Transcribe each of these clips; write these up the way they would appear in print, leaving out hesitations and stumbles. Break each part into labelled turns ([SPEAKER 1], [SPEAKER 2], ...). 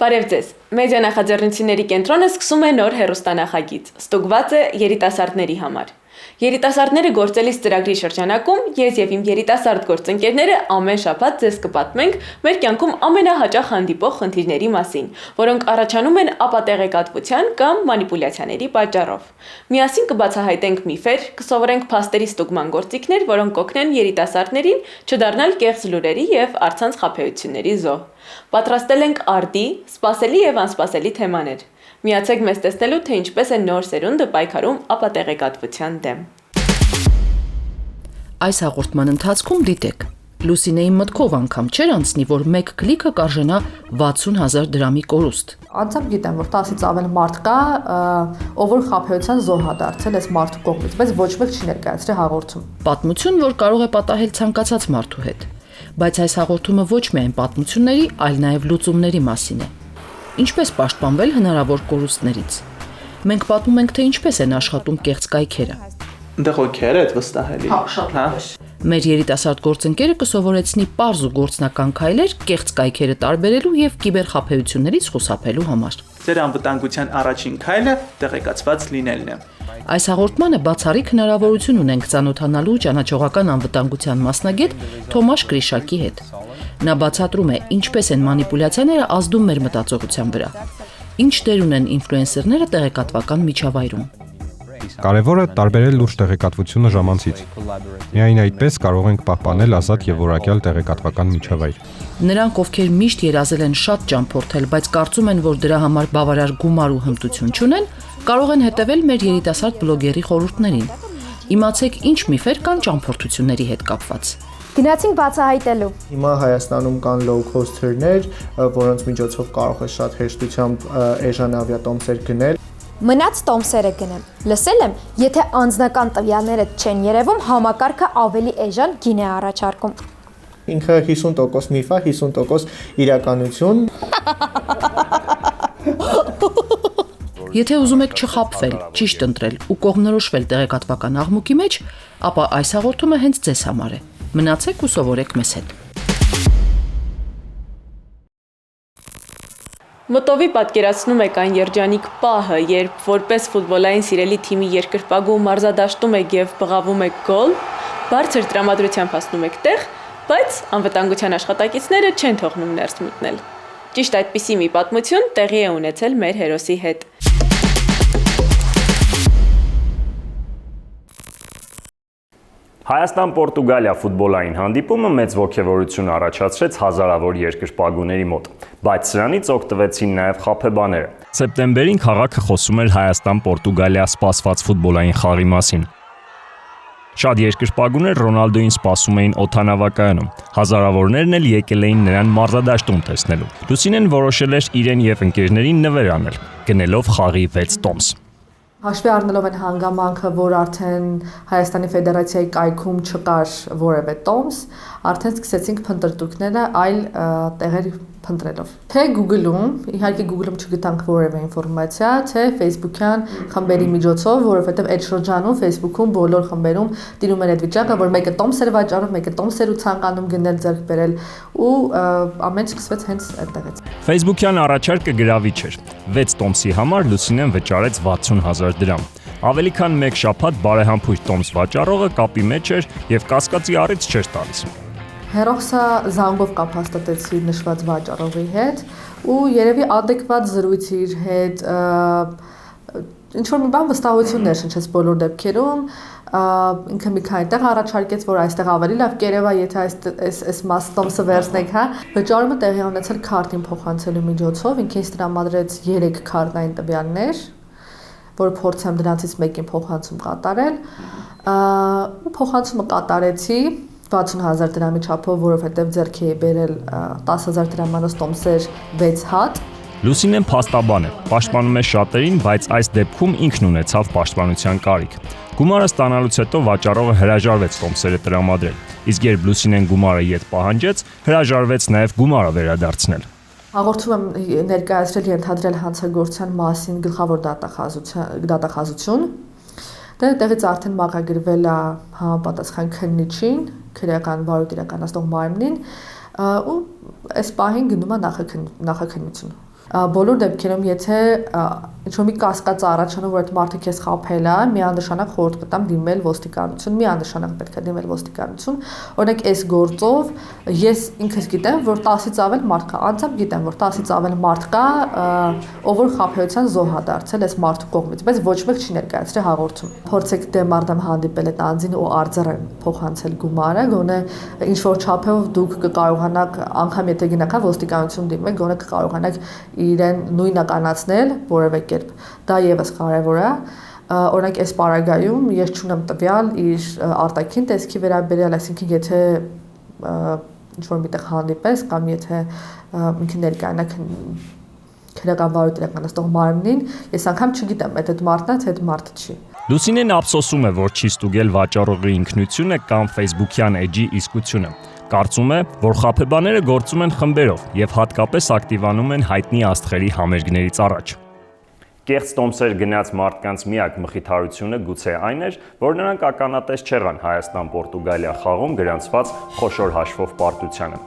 [SPEAKER 1] Բարև ձեզ։ Մեդիա նախաձեռնությունների կենտրոնը սկսում է նոր հեռուստանախագիծ, ստուգված է երիտասարդների համար։ Երիտասարդները գործելիս ծրագրի շրջանակում ես եւ իմ երիտասարդ գործընկերները ամեն շաբաթ ձեզ կպատմենք մեր կյանքում ամենահաճախ հանդիպող խնդիրների մասին, որոնք առաջանում են ապատեղեկատվության կամ մանիպուլյացիաների պատճառով։ Միասին կբացահայտենք միֆեր, կսովորենք փաստերի ստուգման գործիքներ, որոնք կօգնեն երիտասարդներին չդառնալ կեղծ լուրերի եւ առցանց խաբեությունների զոհ։ Պատրաստել ենք արդի, սպասելի եւ անսպասելի թեմաներ։ Միացեք մեզ տեսնելու, թե ինչպես է նոր սերունդը պայքարում ապատեղեկատվության դեմ։
[SPEAKER 2] Այս հաղորդման ընթացքում դիտեք Լուսինեի մտքով անգամ չէր անցնի, որ մեկ քլիկը կարժենա 60,000 դրամի կորուստ։
[SPEAKER 3] Անձամբ գիտեմ, որ 10-ից ավել մարդ կա, ով որ խաբեության զոհ է դարձել այս մարդու կողմից, բայց ոչ մեկ չի ներկայացրել հաղորդում։
[SPEAKER 2] Պատմություն, որ կարող է պատահել ցանկացած մարդու հետ, բայց այս հաղորդումը ոչ միայն պատմությունների, այլ նաև լուծումների մասին է։ Ինչպես պաշտպանվել հնարավոր կորուստներից։ Մենք պատմում ենք, թե ինչպես են աշխատում կեղծ կայքերը։
[SPEAKER 4] Դե հոգերը այդ վստահելի։
[SPEAKER 3] Հա։
[SPEAKER 2] Մեր երիտասարդ գործընկերը կսովորեցնի պարզ ու գործնական քայլեր կեղծ կայքերը տարբերելու եւ կիբերխաբեություններից խուսափելու համար։
[SPEAKER 4] Ձեր անվտանգության առաջին քայլը տեղեկացված լինելն է։
[SPEAKER 2] Այս հաղորդմանը բացառիկ հնարավորություն ունենք ծանոթանալու ճանաչողական անվտանգության մասնագետ Թոմաշ Կրիշակի հետ։ Նա բացատրում է, ինչպես են մանիպուլյացիաները ազդում մեր մտածողության վրա։ Ինչ դեր ունեն ինֆլուենսերները տեղեկատվական միջավայրում։
[SPEAKER 5] Կարևորը տարբերել լուրջ տեղեկատվությունը ժամանցից։ Միայն այդպես կարող ենք պահպանել ազատ եւ որակյալ տեղեկատվական միջավայր։
[SPEAKER 2] Նրանք, ովքեր միշտ երազել են շատ ճամփորդել, բայց կարծում են, որ դրա համար բավարար գումար ու հմտություն չունեն, կարող են հետևել մեր երիտասարդ բլոգերի խորհուրդներին։ Իմացեք, ինչ միֆեր կան ճամփորդությունների հետ կապված։
[SPEAKER 6] Գնացինք բացահայտելու։
[SPEAKER 7] Հիմա Հայաստանում կան low cost-երներ, որոնց միջոցով կարող է շատ հեշտությամբ էժան ավիատոմսեր գնել։
[SPEAKER 6] Մնաց տոմսերը գնեմ։ Լսել եմ, եթե անձնական տվյալները չեն երևում, համակարգը ավելի էժան գին է առաջարկում։
[SPEAKER 7] Ինքը 50% միֆ է, 50% իրականություն։
[SPEAKER 2] Եթե ուզում եք չխաբվել, ճիշտ ընտրել ու կողմնորոշվել տեղեկատվական աղմուկի մեջ, ապա այս հաղորդումը հենց ձեզ համար է։ Մնացեք ու սովորեք մեզ հետ։
[SPEAKER 1] Մտովի պատկերացնում եք այն երջանիկ պահը, երբ որպես ֆուտբոլային սիրելի թիմի երկրպագու մարզադաշտում եք եւ բղավում եք գոլ, բարձր տրամադրությամբ հասնում եք տեղ, բայց անվտանգության աշխատակիցները չեն թողնում ներս մտնել։ Ճիշտ այդպիսի մի պատմություն տեղի է ունեցել մեր հերոսի հետ։
[SPEAKER 8] Հայաստան-Պորտուգալիա ֆուտբոլային հանդիպումը մեծ ոգևորություն առաջացրեց հազարավոր երկրպագուների մոտ, բայց սրանից օգտվեցին նաև խաբեբաները։ Սեպտեմբերին քաղաքը խոսում էր Հայաստան-Պորտուգալիա սպասված ֆուտբոլային խաղի մասին։ Շատ երկրպագուներ Ռոնալդոին սպասում էին օդանավակայանում։ Հազարավորներն էլ եկել էին նրան մարզադաշտում տեսնելու։ Լուսինեն որոշել էր իրեն եւ ընկերներին նվեր անել, գնելով խաղի 6 տոմս։
[SPEAKER 3] Հաշվի առնելով այն հանգամանքը, որ արդեն Հայաստանի Ֆեդերացիայի կայքում չկար որևէ տոմս, արդեն սկսեցինք փնտրտուքները այլ տեղեր փնտրելով։ Թե Google-ում, իհարկե Google-ում չգտանք որևէ ինֆորմացիա, թե Facebook-յան խմբերի միջոցով, որովհետև այդ շրջանում Facebook-ում բոլոր խմբերում տիրում էր այդ վիճակը, որ մեկը տոմս էր վաճառում, մեկը տոմս էր ու ցանկանում գնել ձեռք բերել ու ամեն ինչ սկսվեց հենց այդտեղից։
[SPEAKER 8] Facebook-յան առաջարկը գրավիչ էր։ 6 տոմսի համար Լուսինեն վճարեց 60,000 դրամ։ Ավելի քան 1 շաբաթ բարեհամբույր տոմս վաճառողը կապի մեջ էր եւ կասկածի առիթ չէր տալիս։
[SPEAKER 3] Հերոսը զանգով կապ հաստատեցի նշված վաճառողի հետ ու երևի adekvat զրույց իր հետ ինչ որ մի բան վստահություն ներշնչեց բոլոր դեպքերում ինքը մի քանի տեղ առաջարկեց որ այստեղ ավելի լավ կերևա եթե այս տոմսը վերցնեք հա վճարումը տեղի ունեցել քարտին փոխանցելու միջոցով ինքը ինձ տրամադրեց 3 քարտային տվյալներ որ փորձեմ դրանցից մեկին փոխանցում կատարել ու փոխանցումը կատարեցի 60,000 դրամի չափով, որովհետև ձեռքի է բերել 10,000 դրամանոց տոմսեր 6 հատ։
[SPEAKER 8] Լուսինեն փաստաբան է, պաշտպանում է շատերին, բայց այս դեպքում ինքն ունեցավ պաշտպանության կարիք։ Գումարը ստանալուց հետո վաճառողը հրաժարվեց տոմսերը տրամադրել, իսկ երբ Լուսինեն գումարը ետ պահանջեց, հրաժարվեց նաև գումարը վերադարձնել։
[SPEAKER 3] Հաղորդում եմ ներկայացրել ենթադրել հանցագործության մասին գլխավոր դատախազություն։ Դեղից արդեն մակագրվել է համապատասխան քննիչին, քրեական վարույթ իրականացնող մարմնին ու այս պահին գնում է նախաքննություն։ Բոլոր դեպքերում, եթե ինչ-որ մի կասկած առաջանում, որ այդ մարդը քեզ խաբել է, միանշանակ խորհուրդ կտամ դիմել ոստիկանություն, միանշանակ պետք է դիմել ոստիկանություն։ Օրինակ, այս գործով ես ինքս գիտեմ, որ 10-ից ավել մարդ կա, անձամբ գիտեմ, որ 10-ից ավել մարդ կա, ով որ խաբեության զոհ է դարձել այս մարդու կողմից, բայց ոչ մեկ չի ներկայացրել հաղորդում։ Փորձեք դեմարդամ հանդիպել այդ անձին ու արձարեն փոխանցել գումարը, գոնե ինչ-որ չափով դուք կկարողանաք, անգամ եթե գնաք ոստիկանություն դիմեք, գոնե կկարողանաք իրեն նույնականացնել որևէ կերպ։ Դա եւս կարեւոր է։ Օրինակ այս պարագայում ես չունեմ տվյալ իր արտաքին տեսքի վերաբերյալ, այսինքն եթե ինչ-որ միտեղ հանդիպես կամ եթե ինքն ներկայանաք քրական վարույթ իրականացնող մարմնին, ես անգամ չգիտեմ, այդ մարդն է, թե այդ մարդը չի։
[SPEAKER 8] Լուսինեն ափսոսում է, որ չի ստուգել վաճառողի ինքնությունը կամ Facebook-յան էջի իսկությունը։ Կարծում է, որ խաբեբաները գործում են խմբերով եւ հատկապես ակտիվանում են հայտնի աստղերի համերգներից առաջ։ Կեղծ տոմսեր գնաց մարդկանց միակ մխիթարությունը գուցե այն էր, որ նրանք ականատես չեղան Հայաստան-Պորտուգալիա խաղում գրանցված խոշոր հաշվով պարտությանը։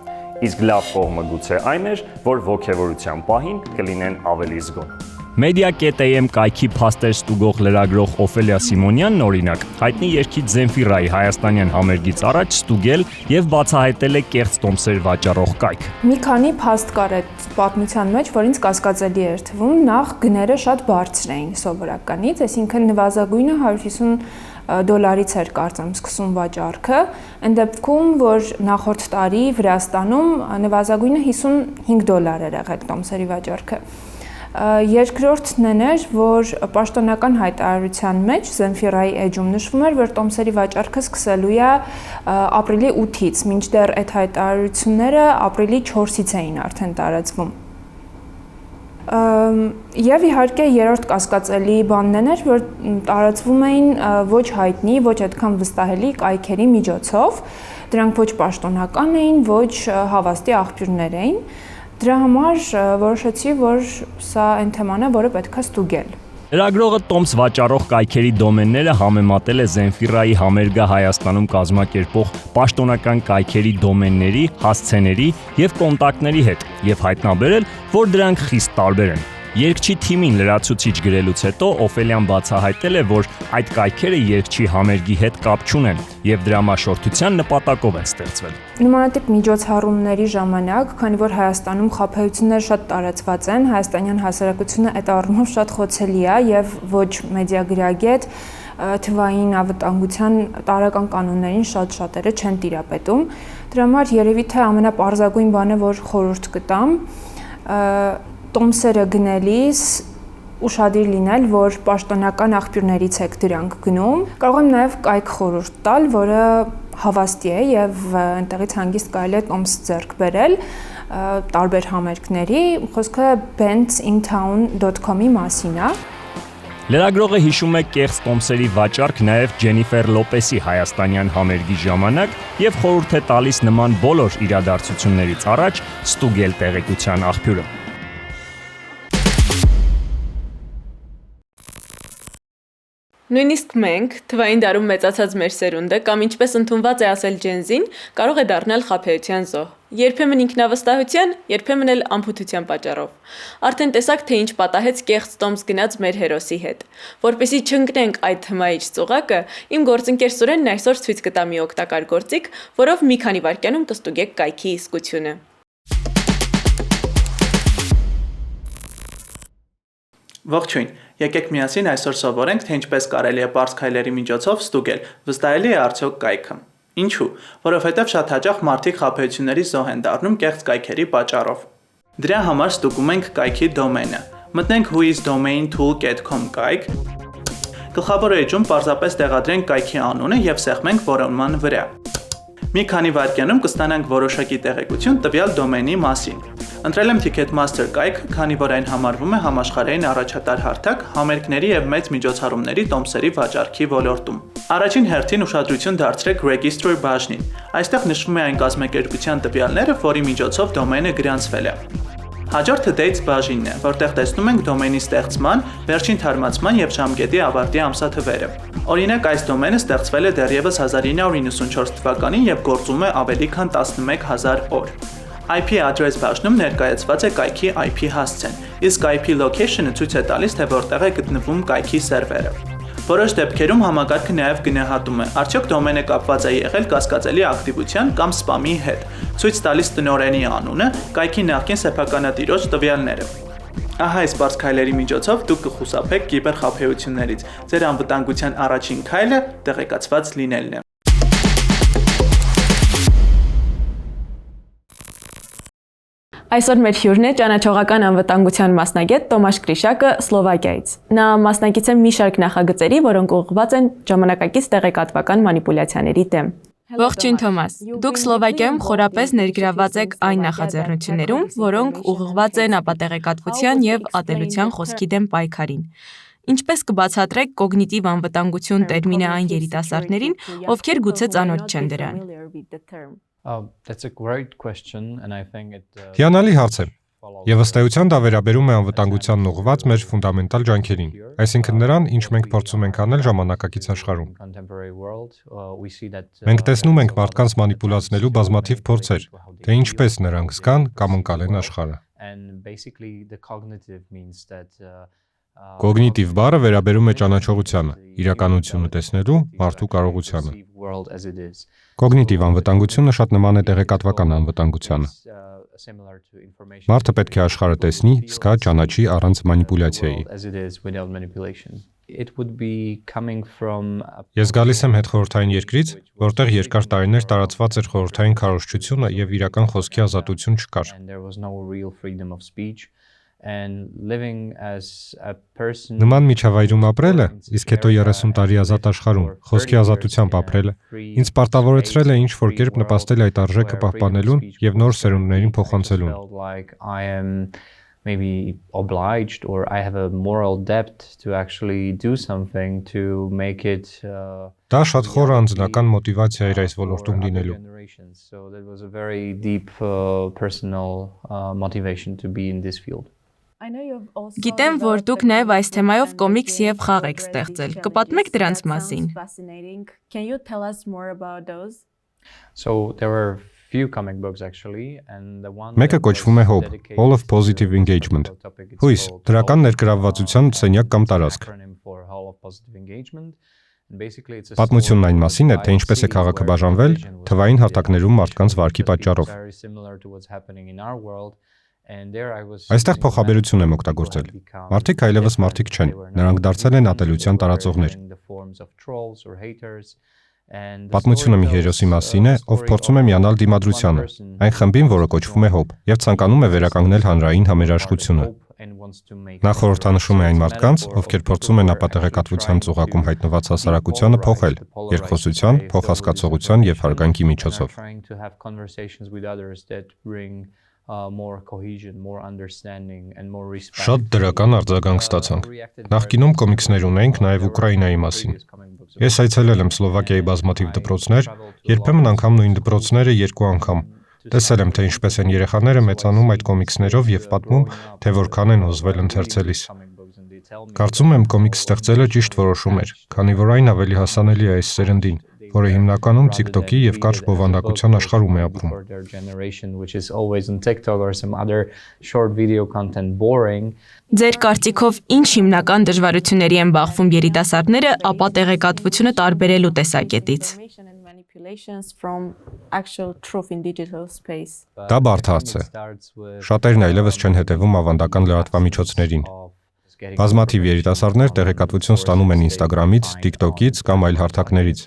[SPEAKER 8] Իսկ լավ կողմը գուցե այն էր, որ ոգևորության պահին կլինեն ավելի զգոն։ Media.am կայքի փաստեր ստուգող լրագրող Օֆելիա Սիմոնյանն օրինակ հայտնի երգիչ Զենֆիրայի հայաստանյան համերգից առաջ ստուգել եւ բացահայտել է կեղծ տոմսեր վաճառող կայք։
[SPEAKER 9] Մի քանի փաստ կար այդ պատմության մեջ, որ ինձ կասկածելի էր թվում, նախ գները շատ բարձր էին սովորականից, այսինքն նվազագույնը $150 էր կարծեմ սկսում վաճառքը, այն դեպքում, որ նախորդ տարի Վրաստանում նվազագույնը $55 էր եղել տոմսերի վաճառքը։ Երկրորդն էր, որ պաշտոնական հայտարարության մեջ Զենֆիրայի էջում նշվում էր, որ տոմսերի վաճառքը սկսելու է ապրիլի 8-ից, մինչդեռ այդ հայտարարությունները ապրիլի 4-ից էին արդեն տարածվում։ Եվ իհարկե երրորդ կասկածելի բանն էր, որ տարածվում էին ոչ հայտնի, ոչ այդքան վստահելի կայքերի միջոցով, դրանք ոչ պաշտոնական էին, ոչ հավաստի աղբյուրներ էին։ Դրա համար որոշեցի, որ սա այն թեման է, որը պետք է ստուգել։
[SPEAKER 8] Լրագրողը տոմս վաճառող կայքերի դոմենները համեմատել է Զենֆիրայի համերգը Հայաստանում կազմակերպող պաշտոնական կայքերի դոմենների, հասցեների եւ կոնտակտների հետ եւ հայտնաբերել, որ դրանք խիստ տարբեր են։ Երգչի թիմին լրացուցիչ գրելուց հետո Օֆելիան բացահայտել է, որ այդ կայքերը երգչի համերգի հետ կապ չունեն եւ դրամաշորթության նպատակով են ստեղծվել։
[SPEAKER 9] Նմանատիպ միջոցառումների ժամանակ, քանի որ Հայաստանում խաբեությունները շատ տարածված են, հայաստանյան հասարակությունը այդ առումով շատ խոցելի է եւ ոչ մեդիագրագետ թվային անվտանգության տարական կանոններին շատ-շատերը չեն տիրապետում։ Դրա համար երևի թե ամենապարզագույն բանը, որ խորհուրդ կտամ, տոմսերը գնելիս ուշադիր լինել, որ պաշտոնական աղբյուրներից եք դրանք գնում։ Կարող եմ նաև կայք խորհուրդ տալ, որը հավաստի է եւ այնտեղից հանգիստ կարելի է տոմս ձեռք բերել տարբեր համերգների, խոսքը bandsintown.com-ի մասին է։
[SPEAKER 8] Լրագրողը հիշում է կեղծ տոմսերի վաճառք նաև Ջենիֆեր Լոպեսի հայաստանյան համերգի ժամանակ եւ խորհուրդ է տալիս նման բոլոր իրադարձություններից առաջ ստուգել տեղեկության աղբյուրը։
[SPEAKER 1] Նույնիսկ մենք, թվային դարում մեծացած մեր սերունդը, կամ ինչպես ընդունված է ասել Gen-Z-ին, կարող է դառնալ խաբեության զոհ։ Երբեմն ինքնավստահության, երբեմն էլ անփութության պատճառով։ Արդեն տեսակ, թե ինչ պատահեց կեղծ տոմս գնաց մեր հերոսի հետ։ Որպեսզի չընկնենք այդ հմայիչ ծուղակը, իմ գործընկեր Սուրենն այսօր ցույց կտա մի օգտակար գործիք, որով մի քանի վայրկյանում կստուգեք կայքի իսկությունը։
[SPEAKER 4] Ողջույն, եկեք միասին այսօր սովորենք, թե ինչպես կարելի է պարզ քայլերի միջոցով ստուգել, վստահելի է արդյոք կայքը։ Ինչու՞, որովհետև շատ հաճախ մարդիկ խաբեությունների զոհ են դառնում կեղծ կայքերի պատճառով։ Դրա համար ստուգում ենք կայքի դոմենը։ Մտնենք whoisdomaintool.com կայք։ Գլխավոր էջում պարզապես տեղադրենք կայքի անունը եւ սեղմենք որոնման վրա։ Մի քանի վայրկյանում կստանանք որոշակի տեղեկություն տվյալ դոմենի մասին։ Ընտրել եմ Ticketmaster կայքը, քանի որ այն համարվում է համաշխարհային առաջատար հարթակ համերգների եւ մեծ միջոցառումների տոմսերի վաճառքի ոլորտում։ Առաջին հերթին ուշադրություն դարձրեք Register բաժնին։ Այստեղ նշվում է այն կազմակերպության տվյալները, որի միջոցով դոմենը գրանցվել է։ Հաջորդը Dates բաժինն է, որտեղ տեսնում ենք դոմենի ստեղծման, վերջին թարմացման եւ ժամկետի ավարտի ամսաթվերը։ Օրինակ, այս դոմենը ստեղծվել է դեռևս 1994 թվականին եւ գործում է ավելի քան 11000 օր։ IP address բաժնում ներկայացված է կայքի IP հասցեն, իսկ IP location-ը ցույց է տալիս, թե որտեղ է գտնվում կայքի սերվերը։ Որոշ դեպքերում համակարգը նաև գնահատում է, արդյոք դոմենը կապված է եղել կասկածելի ակտիվության կամ սպամի հետ, ցույց տալիս տնօրենի անունը, կայքի նախկին սեփականատիրոջ տվյալները։ Ահա այս բարձ քայլերի միջոցով դուք կխուսափեք կիբերխաբեություններից։ Ձեր անվտանգության առաջին քայլը տեղեկացված լինելն է։
[SPEAKER 1] Այսօր մեր հյուրն է ճանաչողական անվտանգության մասնագետ Տոմաշ Կրիշակը Սլովակիայից։ Նա մասնակից է մի շարք նախագծերի, որոնք ուղղված են ժամանակակից տեղեկատվական մանիպուլյացիաների դեմ։ Ողջույն Թոմաս։ Դուք Սլովակիայում խորապես ներգրավված եք այն նախաձեռնություններում, որոնք ուղղված են ապատեղեկատվության եւ ատելության խոսքի դեմ պայքարին։ Ինչպես կբացատրեք կոգնիտիվ անվտանգություն տերմինը այն երիտասարդներին, ովքեր գուցե ծանոթ չեն դրան։
[SPEAKER 5] Հիանալի հարց է։ Եվ ըստ էության դա վերաբերում է անվտանգությանն ուղղված մեր ֆունդամենտալ ջանքերին, այսինքն նրան, ինչ մենք փորձում ենք անել ժամանակակից աշխարհում։ Մենք տեսնում ենք մարդկանց մանիպուլացնելու բազմաթիվ փորձեր, թե ինչպես նրանք զգան կամ ընկալեն աշխարհը։ Կոգնիտիվ բառը վերաբերում է ճանաչողությանը, իրականությունը տեսնելու մարդու կարողությանը։ Կոգնիտիվ անվտանգությունը շատ նման է տեղեկատվական անվտանգությանը։ Մարդը պետք է աշխարհը տեսնի, զգա, ճանաչի առանց մանիպուլյացիայի։ Ես գալիս եմ հետխորհրդային երկրից, որտեղ երկար տարիներ տարածված էր խորհրդային քարոզչությունը եւ իրական խոսքի ազատություն չկար։ Նման միջավայրում ապրելը, իսկ հետո 30 տարի ազատ աշխարհում, խոսքի ազատությամբ ապրելը, ինձ պարտավորեցրել է ինչ-որ կերպ նպաստել այդ արժեքը պահպանելուն եւ նոր սերունդներին փոխանցելուն։
[SPEAKER 10] Maybe obliged or I have a moral debt to actually do something to make it
[SPEAKER 5] Դա շատ խոր անձնական մոտիվացիա էր այս ոլորտում լինելու։
[SPEAKER 10] So that was a very deep personal motivation to be in this field.
[SPEAKER 1] Գիտեմ, որ դուք նաև այս թեմայով կոմիքս եւ խաղ եք ստեղծել։ Կպատմեք դրանց մասին։
[SPEAKER 10] So there were few comic books actually and the one
[SPEAKER 5] Մեկը կոչվում է Hope, Hall of Positive Engagement։ Հույս, դրական ներգրավվածության սենյակ կամ տարածք։ Պատմությունն այն մասին է, թե ինչպես է քաղաքը բաժանվել թվային հարթակներում մարդկանց վարքի պատճառով։ Այստեղ փոխաբերություն եմ օգտագործել։ Մարդիկ այլևս մարդիկ չեն, նրանք դարձել են ատելության տարածողներ։ Պատմությունը մի հերոսի մասին է, ով փորձում է միանալ դիմադրությանը, այն խմբին, որը կոչվում է Hope, եւ ցանկանում է վերականգնել հանրային համերաշխությունը։ Նա խորհրդանշում է այն մարդկանց, ովքեր փորձում են ապատեղեկատվության ծուղակում հայտնված հասարակությանը փոխել, երկխոսության, փոխհասկացողության եւ հարգանքի միջոցով։
[SPEAKER 10] More cohesion, more understanding and more respect.
[SPEAKER 5] Շատ դրական արձագանք ստացանք։ Նախկինում կոմիքսներ ունեինք նաև Ուկրաինայի մասին։ Ես այցելել եմ Սլովակիայի բազմաթիվ դպրոցներ, երբեմն անգամ նույն դպրոցները երկու անգամ։ Տեսել եմ, թե ինչպես են երեխաները մեծանում այդ կոմիքսներով եւ պատմում, թե որքան են հոզվել ընթերցելիս։ Կարծում եմ, կոմիքս ստեղծելը ճիշտ որոշում էր, քանի որ այն ավելի հասանելի է այս սերնդին, որը հիմնականում TikTok-ի եւ կարճ բովանդակության աշխարհում է ապրում։
[SPEAKER 1] Ձեր կարծիքով ինչ հիմնական դժվարությունների են բախվում երիտասարդները ապատեղեկատվությունը տարբերելու տեսակետից։
[SPEAKER 5] Դա բարդ հարց է։ Շատերն այլևս չեն հետևում ավանդական լրատվամիջոցներին։ Բազմաթիվ երիտասարդներ տեղեկատվություն ստանում են Instagram-ից, TikTok-ից կամ այլ հարթակներից։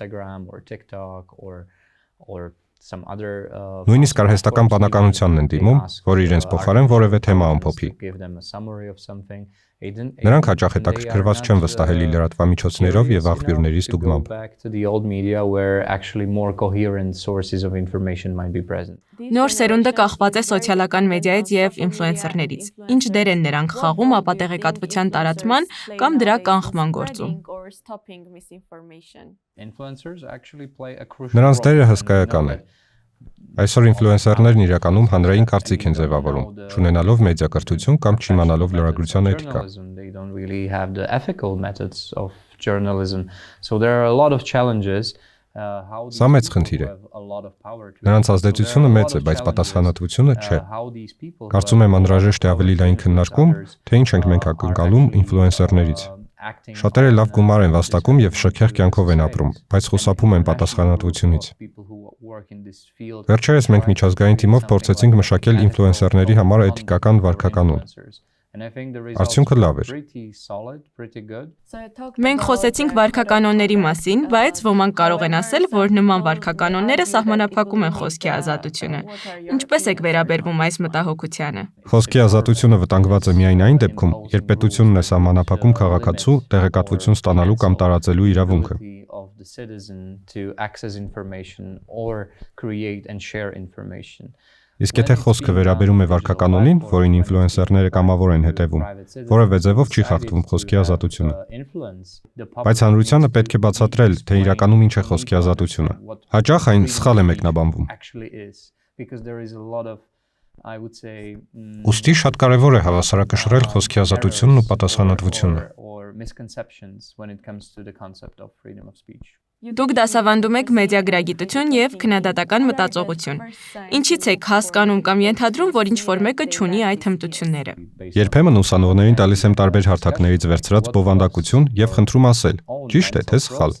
[SPEAKER 5] Նույնիսկ արհեստական բանականությանն են դիմում, որ իրենց փոխարեն որևէ թեմա ամփոփի։ Նրանք հաճախ հետաքրքրված չեն վստահելի լրատվամիջոցներով եւ աղբյուրների ստուգմամբ։
[SPEAKER 1] Նոր սերունդը կախված է սոցիալական մեդիայից եւ ինֆլուենսերներից։ Ինչ դեր են նրանք խաղում ապատեղեկատվության տարածման կամ դրա կանխման գործում։
[SPEAKER 5] Նրանց դերը հսկայական է։ Այսօր ինֆլուենսերներն իրականում հանրային կարծիք են ձևավորում, չունենալով մեդիակրթություն կամ չիմանալով լրագրության էթիկա։
[SPEAKER 10] So there are a lot of challenges
[SPEAKER 5] Սա մեծ խնդիր է։ Նրանց ազդեցությունը մեծ է, բայց պատասխանատվությունը չէ։ Կարծում եմ անհրաժեշտ է ավելի լայն քննարկում, թե ինչ ենք մենք ակնկալում ինֆլուենսերներից։ Շատերը լավ գումար են վաստակում եւ շքեղ կյանքով են ապրում, բայց խուսափում են պատասխանատվությունից։ Վերջերս մենք միջազգային թիմով փորձեցինք մշակել ինֆլուենսերների համար էթիկական վարքականոն։ Արդյունքը լավ էր։
[SPEAKER 1] Մենք խոսեցինք վարքականոնների մասին, բայց ոմանք կարող են ասել, որ նման վարքականոնները սահմանափակում են խոսքի ազատությունը։ Ինչպես եք վերաբերվում այս մտահոգությանը։
[SPEAKER 5] Խոսքի ազատությունը վտանգված է միայն այն դեպքում, երբ պետությունն է սահմանափակում քաղաքացու տեղեկատվություն ստանալու կամ տարածելու իրավունքը։ Իսկ եթե խոսքը վերաբերում է վարքականոնին, որին ինֆլուենսերները կամավոր են հետևում, որևէ ձևով չի խախտվում խոսքի ազատությունը։ Բայց հանրությանը պետք է բացատրել, թե իրականում ինչ է խոսքի ազատությունը։ Հաճախ այն սխալ է մեկնաբանվում։ Ուստի շատ կարևոր է հավասարակշռել խոսքի ազատությունն ու պատասխանատվությունը։
[SPEAKER 1] Դուք դասավանդում եք մեդիագրագիտություն եւ քննադատական մտածողություն։ Ինչից եք հասկանում կամ ենթադրում, որ ինչ-որ մեկը չունի այդ հմտությունները։
[SPEAKER 5] Երբեմն ուսանողներին տալիս եմ տարբեր հարթակներից վերցրած բովանդակություն եւ խնդրում ասել՝ ճիշտ է, թե սխալ։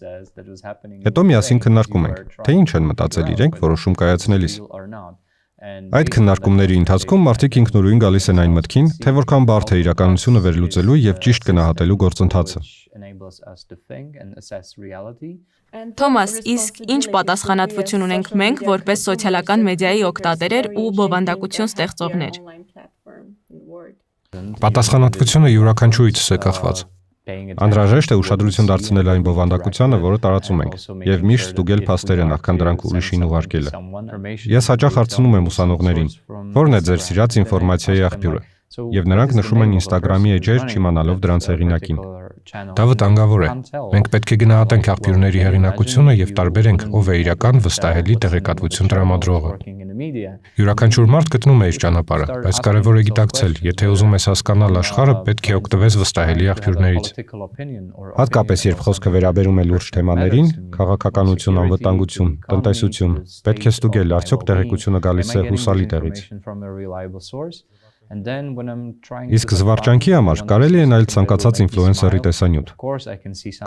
[SPEAKER 5] Հետո միասին քննարկում ենք, թե ինչ են մտածել իրենք որոշում կայացնելիս։ Այդ քննարկումների ընթացքում մարդիկ ինքնուրույն գալիս են այն մտքին, թե որքան բարդ է իրականությունը վերլուծելու եւ ճիշտ գնահատելու գործընթացը։
[SPEAKER 1] Թոմաս, իսկ ինչ պատասխանատվություն ունենք մենք որպես սոցիալական մեդիայի օգտատերեր ու բովանդակություն ստեղծողներ։
[SPEAKER 5] Պատասխանատվությունը յուրաքանչյուրից է կախված։ Անհրաժեշտ է ուշադրություն դարձնել այն բովանդակությանը, որը տարածում ենք, եւ միշտ ստուգել փաստերը նախքան դրանք ուրիշին ուղարկելը։ Ես հաճախ հարցնում եմ ուսանողներին, ո՞րն է ձեր սիրած ինֆորմացիայի աղբյուրը, եւ նրանք նշում են Instagram-ի էջեր, չիմանալով դրանց հեղինակին։ Դա վտանգավոր է։ Մենք պետք է գնահատենք աղբյուրների հեղինակությունը եւ տարբերենք ով է իրական վստահելի տեղեկատվություն տրամադրողը։ Յուրաքանչյուր մարդ գտնում է իր ճանապարհը, բայց կարևոր է գիտակցել, եթե ուզում ես հասկանալ աշխարհը, պետք է օգտվես վստահելի աղբյուրներից։ Հատկապես երբ խոսքը վերաբերում է լուրջ թեմաներին, քաղաքականություն, անվտանգություն, տնտեսություն, պետք է ստուգել, արդյոք տեղեկությունը գալիս է հուսալի տեղից։ Իսկ զվարճանքի համար կարելի է նայել ցանկացած ինֆլուենսերի տեսանյութ։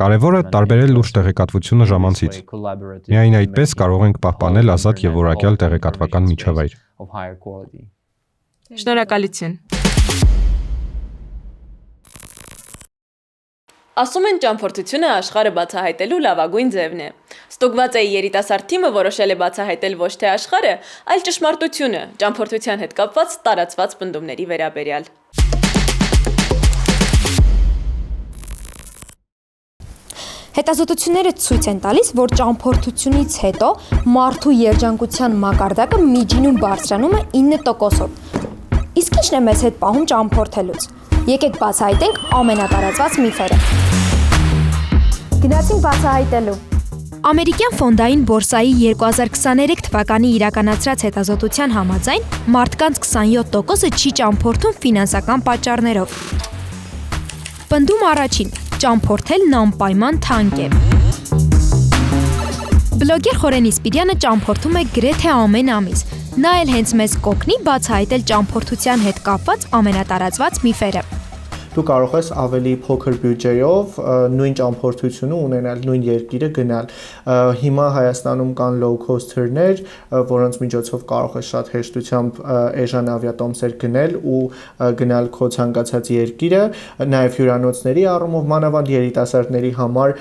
[SPEAKER 5] Կարևորը տարբերել լուրջ տեղեկատվությունը ժամանցից։ Միայն այդպես կարող ենք պահպանել ազատ եւ որակյալ տեղեկատվական միջավայր։
[SPEAKER 1] Շնորհակալություն։ Ասում են ճամփորդությունը աշխարհը բացահայտելու լավագույն ձևն է։ Ստուգված է երիտասարդ թիմը որոշել է բացահայտել ոչ թե աշխարհը, այլ ճշմարտությունը, ճամփորդության հետ կապված տարածված պնդումների վերաբերյալ։
[SPEAKER 6] Հետազոտությունները ցույց են տալիս, որ ճամփորդությունից հետո մարդու երջանկության մակարդակը միջինում բարձրանում է 9%-ով։ Իսկ ի՞նչն է մեզ հետ պահում ճամփորդելուց։ Եկեք բացահայտենք ամենատարածված միֆերը։ Գնացինք բացահայտելու։ Ամերիկյան ֆոնդային բորսայի 2023 թվականի իրականացրած հետազոտության համաձայն մարդկանց 27%-ը չի ճամփորդում ֆինանսական պատճառներով։ Պնդում առաջին՝ ճամփորդելն անպայման թանկ է։ Բլոգեր Խորեն Իսպիրյանը ճամփորդում է գրեթե ամեն ամիս։ Նա էլ հենց մեզ կօգնի բացահայտել ճամփորդության հետ կապված ամենատարածված միֆերը։
[SPEAKER 7] Դու կարող ես ավելի փոքր բյուջեով նույն ճամփորդությունը ունենալ, նույն երկիրը գնալ։ Հիմա Հայաստանում կան low cost-երներ, որոնց միջոցով կարող ես շատ հեշտությամբ էժան ավիատոմսեր գնել ու գնալ քո ցանկացած երկիրը, նաև հյուրանոցների առումով մանավանդ երիտասարդների համար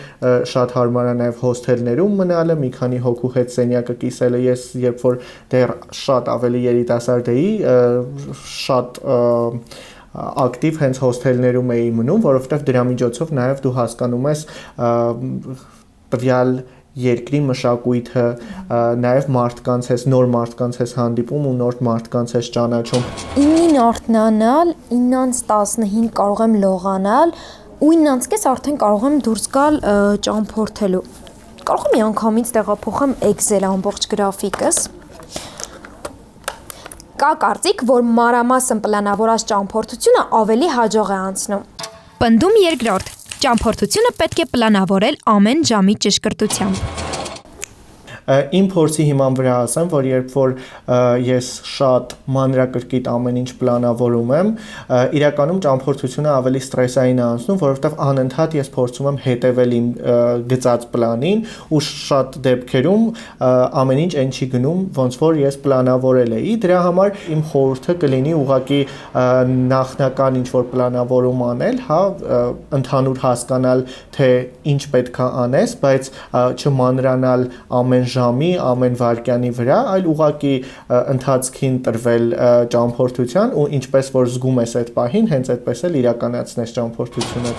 [SPEAKER 7] շատ հարմար է նաև հոսթելներում մնալը, մի քանի հոգու հետ սենյակը կիսելը։ Ես երբ որ դեռ շատ ավելի երիտասարդ էի, շատ ակտիվ հենց հոսթելներում էի մնում, որովհետև դրա միջոցով նաև դու հասկանում ես տվյալ երկրի մշակույթը, նաև մարդկանց ես, նոր մարդկանց ես հանդիպում ու նոր մարդկանց ես ճանաչում։
[SPEAKER 6] 9-ին արթնանալ, 9-15 կարող եմ լողանալ, ու 9:30 արդեն կարող եմ դուրս գալ ճամփորդելու։ Կարող եմ միանգամից տեղափոխեմ Excel ամբողջ գրաֆիկս։ Կա կարծիք, որ մանրամասն պլանավորած ճամփորդությունը ավելի հաջող է անցնում։ Պնդում երկրորդ. ճամփորդությունը պետք է պլանավորել ամեն ժամի ճշգրտությամբ։
[SPEAKER 7] Իմ փորձի հիման վրա ասեմ, որ երբ որ ես շատ մանրակրկիտ ամեն ինչ պլանավորում եմ, իրականում ճամփորդությունը ավելի ստրեսային է անցնում, որովհետև անընդհատ ես փորձում եմ հետևել իմ գծած պլանին ու շատ դեպքերում ամեն ինչ այն չի գնում, ոնց որ ես պլանավորել էի։ Դրա համար իմ խորհուրդը կլինի ուղղակի նախնական ինչ որ պլանավորում անել, հա, ընդհանուր հասկանալ, թե ինչ պետք է անես, բայց չմանրանալ ամեն ժամի, ամեն վայրկյանի վրա, այլ ուղղակի ընթացքին տրվել ճամփորդության ու ինչպես որ զգում ես այդ պահին, հենց այդպես էլ իրականացնես ճամփորդությունը։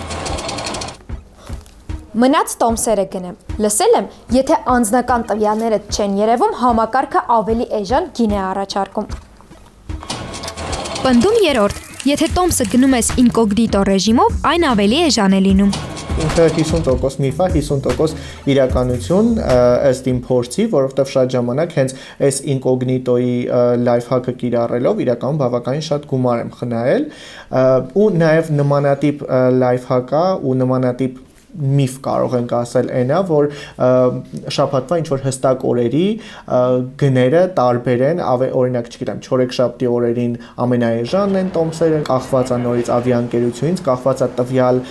[SPEAKER 6] Մնաց տոմսերը գնեմ։ Լսել եմ, եթե անձնական տվյալները չեն երևում, համակարգը ավելի էժան գին է առաջարկում։ Պնդում երրորդ. Եթե տոմսը գնում ես ինկոգնիտո ռեժիմով, այն ավելի էժան է լինում։
[SPEAKER 7] Ինքը 50% միֆ է, 50% իրականություն ըստ իմ փորձի, որովհետև շատ ժամանակ հենց այս ինկոգնիտոյի լայֆ հակը կիրառելով իրականում բավականին շատ գումար եմ խնայել ու նաև նմանատիպ լայֆ հակա ու նմանատիպ միֆ կարող ենք ասել այնա, որ շաբաթվա ինչ որ հստակ օրերի գները տարբեր են, օրինակ, չգիտեմ, չորեքշաբթի օրերին ամենաէժանն են տոմսերը, կախված է նորից ավիաընկերությունից, կախված է տվյալ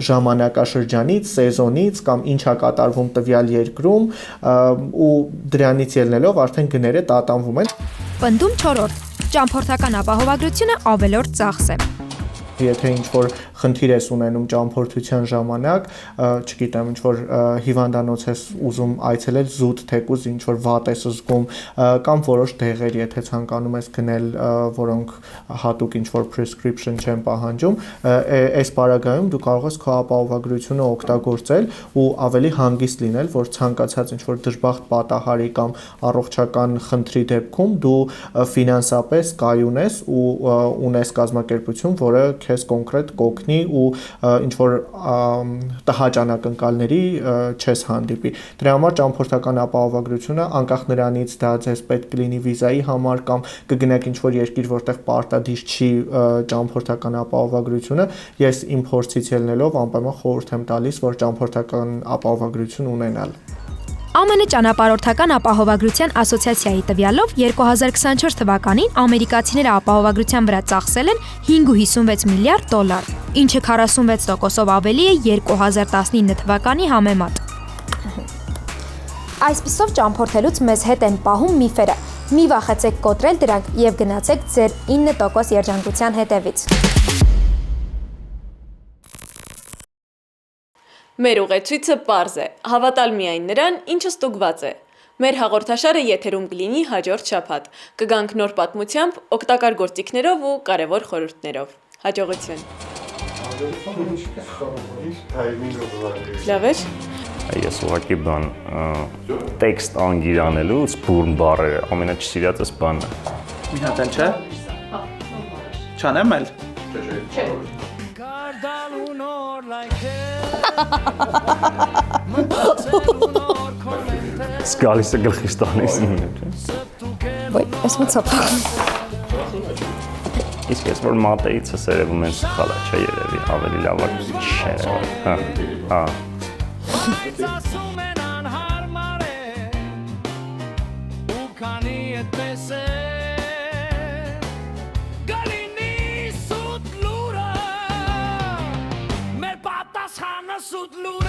[SPEAKER 7] ժամանակաշրջանից, սեզոնից կամ ինչ է կատարվում տվյալ երկրում ու դրանից ելնելով արդեն գները տատանվում են։
[SPEAKER 6] Պնդում չորրորդ. ճամփորդական ապահովագրությունը ավելորդ ծախս է։
[SPEAKER 7] Եթե ինչ-որ խնդիր ես ունենում ճամփորդության ժամանակ, չգիտեմ, ինչ-որ հիվանդանոց ես ուզում այցելել զուտ թեկուզ, ինչ-որ վատ ես զգում, կամ որոշ դեղեր, եթե ցանկանում ես գնել, որոնք հատուկ ինչ-որ prescription չեն պահանջում, այս պարագայում դու կարող ես քո ապահովագրությունը օգտագործել ու ավելի հանգիստ լինել, որ ցանկացած ինչ-որ դժբախտ պատահարի կամ առողջական խնդրի դեպքում դու ֆինանսապես կայուն ես ու ունես կազմակերպություն, որը քեզ կոնկրետ կօգնի ու ինչ որ տհաճ անակնկալների չես հանդիպի։ Դրա համար ճամփորդական ապահովագրությունը անկախ նրանից դա ձեզ պետք կլինի վիզայի համար կամ կգնաք ինչ որ երկիր, որտեղ պարտադիր չի ճամփորդական ապահովագրությունը, ես իմ փորձից ելնելով անպայման խորհուրդ եմ տալիս, որ ճամփորդական ապահովագրություն ունենալ։
[SPEAKER 6] ԱՄՆ ճանապարհորդական ապահովագրության ասոցիացիայի տվյալով 2024 թվականին ամերիկացիները ապահովագրության վրա ծախսել են $5.56 միլիարդ, ինչը 46%-ով ավելի է 2019 թվականի համեմատ։ Այսպիսով ճամփորդելուց մեզ հետ են պահում միֆերը։ Մի վախեցեք կոտրել դրանք եւ գնացեք ձեր 9% երջանկության հետևից։
[SPEAKER 1] Մեր ուղեցույցը պարզ է, հավատալ միայն նրան, ինչը ստուգված է։ Մեր հաղորդաշարը եթերում կլինի հաջորդ շաբաթ։ Կգանք նոր պատմությամբ, օգտակար գործիքներով ու կարևոր խորհուրդներով։ Հաջողություն։ Լավ է։
[SPEAKER 8] Ես ուղղակի բան տեքստ անգիրանելուց բուրն բառերը ամենաչսիրածս բանն է։
[SPEAKER 4] Մի հատ էլ չէ։ Չանեմ էլ։
[SPEAKER 8] Սկալիս է գլխիս տանես։
[SPEAKER 6] Ոյ, ես մցապա։
[SPEAKER 8] Իսկ ես որ մատեից ես երևում են սխալ է, չէ երևի, ավելի լավ է չէ։ Հա։
[SPEAKER 11] Sud lura